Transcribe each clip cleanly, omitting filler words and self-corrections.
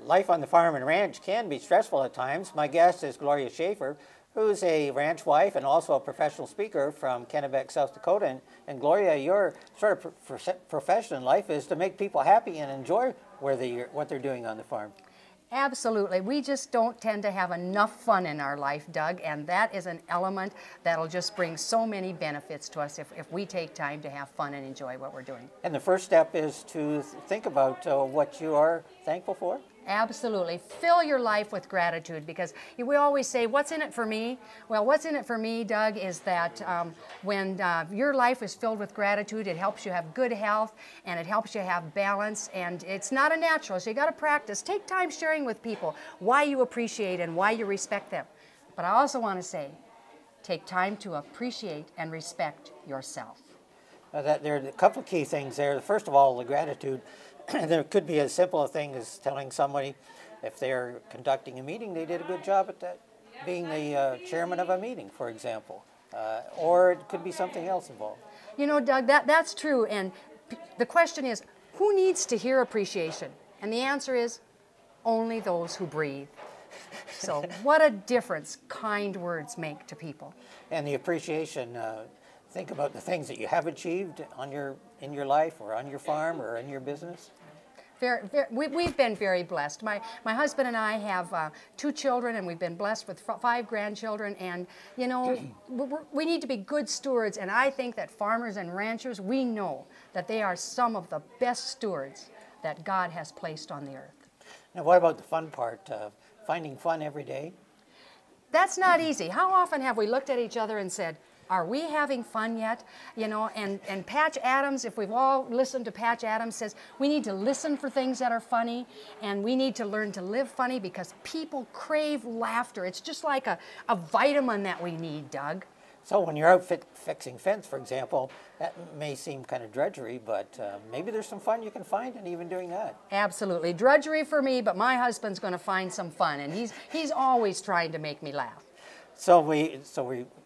life on the farm and ranch can be stressful at times. My guest is Gloria Schaefer, who's a ranch wife and also a professional speaker from Kennebec, South Dakota. And Gloria, your sort of profession in life is to make people happy and enjoy what they're doing on the farm. Absolutely. We just don't tend to have enough fun in our life, Doug, and that is an element that'll just bring so many benefits to us if we take time to have fun and enjoy what we're doing. And the first step is to think about what you are thankful for. Absolutely. Fill your life with gratitude, because we always say, what's in it for me? Well, what's in it for me, Doug, is that when your life is filled with gratitude, it helps you have good health and it helps you have balance, and it's not a natural, so you got to practice. Take time sharing with people why you appreciate and why you respect them. But I also want to say, take time to appreciate and respect yourself. There are a couple of key things there. First of all, the gratitude. There could be as simple a thing as telling somebody if they're conducting a meeting, they did a good job at that, being the chairman of a meeting, for example. Or it could be something else involved. You know, Doug, that's true. And the question is, who needs to hear appreciation? And the answer is, only those who breathe. So what a difference kind words make to people. And the appreciation, think about the things that you have achieved in your life or on your farm or in your business. We've been very blessed. My husband and I have 2 children, and we've been blessed with 5 grandchildren. And, you know, we need to be good stewards. And I think that farmers and ranchers, we know that they are some of the best stewards that God has placed on the earth. Now, what about the fun part, finding fun every day? That's not easy. How often have we looked at each other and said, are we having fun yet? You know, and Patch Adams, if we've all listened to Patch Adams, says we need to listen for things that are funny, and we need to learn to live funny, because people crave laughter. It's just like a vitamin that we need, Doug. So when you're out fixing fence, for example, that may seem kind of drudgery, but maybe there's some fun you can find in even doing that. Absolutely. Drudgery for me, but my husband's going to find some fun, and he's always trying to make me laugh. So we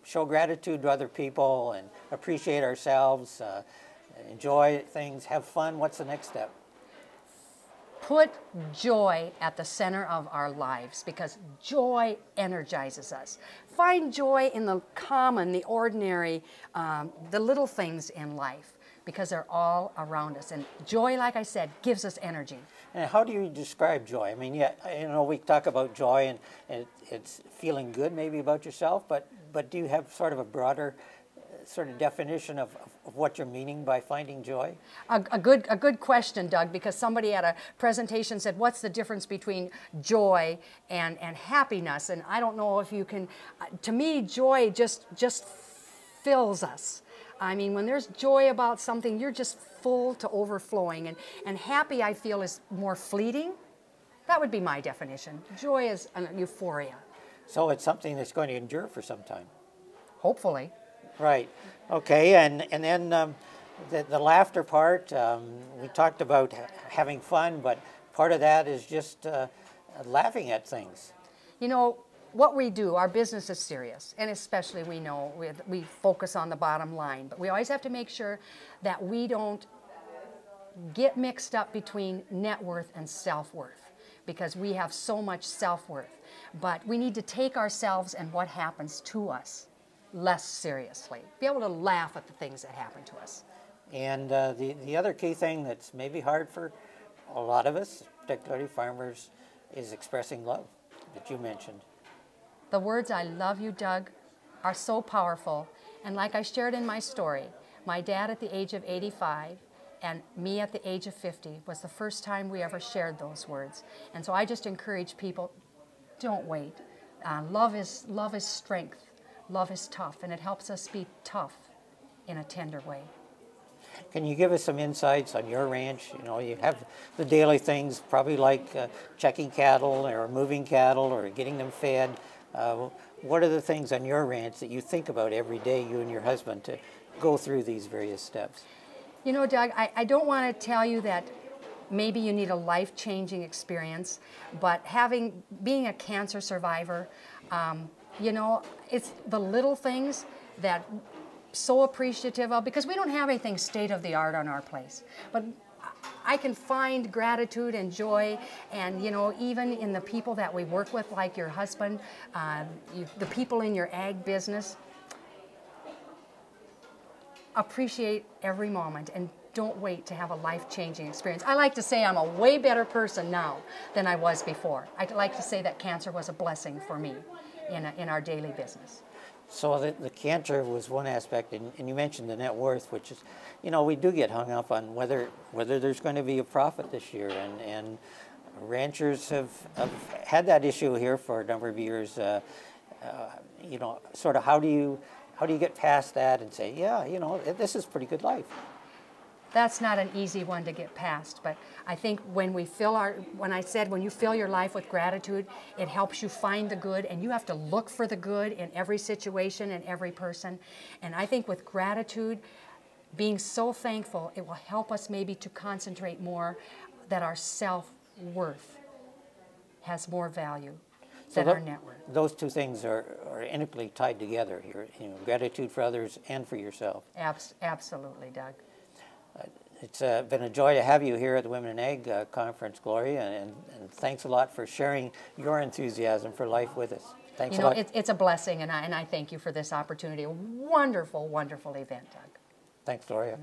show gratitude to other people and appreciate ourselves, enjoy things, have fun. What's the next step? Put joy at the center of our lives, because joy energizes us. Find joy in the common, the ordinary, the little things in life, because they're all around us. And joy, like I said, gives us energy. And how do you describe joy? I mean, yeah, you know, we talk about joy and it's feeling good maybe about yourself, but do you have sort of a broader sort of definition of what you're meaning by finding joy? A good question, Doug, because somebody at a presentation said, what's the difference between joy and happiness? And I don't know if you can, to me, joy just fills us. I mean, when there's joy about something, you're just full to overflowing. And happy, I feel, is more fleeting. That would be my definition. Joy is an euphoria. So it's something that's going to endure for some time. Hopefully. Right. Okay. And then the laughter part, we talked about having fun, but part of that is just laughing at things. You know, what we do, our business is serious, and especially we know we focus on the bottom line, but we always have to make sure that we don't get mixed up between net worth and self-worth, because we have so much self-worth. But we need to take ourselves and what happens to us less seriously. Be able to laugh at the things that happen to us. And the other key thing that's maybe hard for a lot of us, particularly farmers, is expressing love that you mentioned. The words "I love you, Doug" are so powerful. And like I shared in my story, my dad at the age of 85 and me at the age of 50 was the first time we ever shared those words. And so I just encourage people, don't wait. Love is strength. Love is tough, and it helps us be tough in a tender way. Can you give us some insights on your ranch? You know, you have the daily things, probably like checking cattle or moving cattle or getting them fed. What are the things on your ranch that you think about every day, you and your husband, to go through these various steps? You know, Doug, I don't want to tell you that maybe you need a life-changing experience, but being a cancer survivor, you know, it's the little things that so appreciative of, because we don't have anything state-of-the-art on our place. But I can find gratitude and joy, and even in the people that we work with, like your husband, the people in your ag business. Appreciate every moment and don't wait to have a life-changing experience. I like to say I'm a way better person now than I was before. I like to say that cancer was a blessing for me in our daily business. So the cancer was one aspect, and you mentioned the net worth, which is, we do get hung up on whether there's going to be a profit this year, and ranchers have had that issue here for a number of years. Sort of how do you get past that and say, yeah, this is pretty good life? That's not an easy one to get past, but I think when you fill your life with gratitude, it helps you find the good, and you have to look for the good in every situation and every person. And I think with gratitude, being so thankful, it will help us maybe to concentrate more that our self-worth has more value than our net worth. Those two things are intimately tied together here, gratitude for others and for yourself. Absolutely, Doug. It's been a joy to have you here at the Women in Ag Conference, Gloria, and thanks a lot for sharing your enthusiasm for life with us. Thanks a lot. It's a blessing, and I thank you for this opportunity. A wonderful, wonderful event, Doug. Thanks, Gloria.